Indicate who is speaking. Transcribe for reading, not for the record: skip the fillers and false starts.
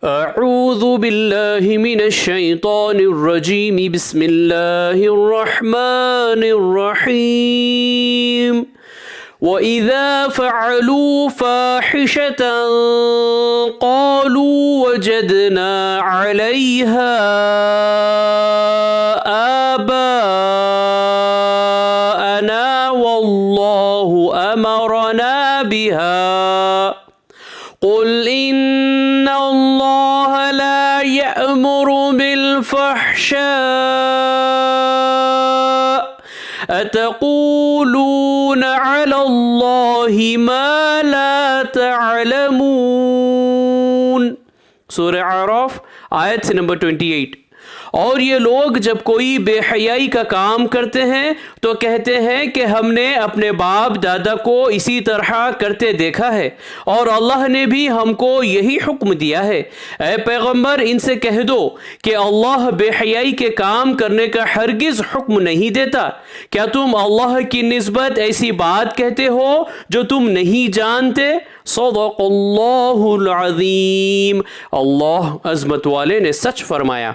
Speaker 1: अऊज़ु बिल्लाहि मिनश शैतानिर रजीम बिस्मिल्लाहिर रहमानिर रहीम वइज़ा फ़अलू फ़ाहिशतन क़ालू वजदना अलैहा आबाअना वल्लाहु अमरना बिहा क़ुल इन्नल्लाह ला यअमुरु बिल-फ़हशाअ अतक़ूलून अलल्लाहि मा ला तअलमून। सूरह आराफ आयत नंबर 28। और ये लोग जब कोई बेहयाई का काम करते हैं तो कहते हैं कि हमने अपने बाप दादा को इसी तरह करते देखा है और अल्लाह ने भी हमको यही हुक्म दिया है। ऐ पैगंबर, इनसे कह दो कि अल्लाह बेहयाई के काम करने का हरगिज़ हुक्म नहीं देता। क्या तुम अल्लाह की निस्बत ऐसी बात कहते हो जो तुम नहीं जानते? सदक़ल्लाहुल अज़ीम। अल्लाह अज़मत वाले ने सच फरमाया।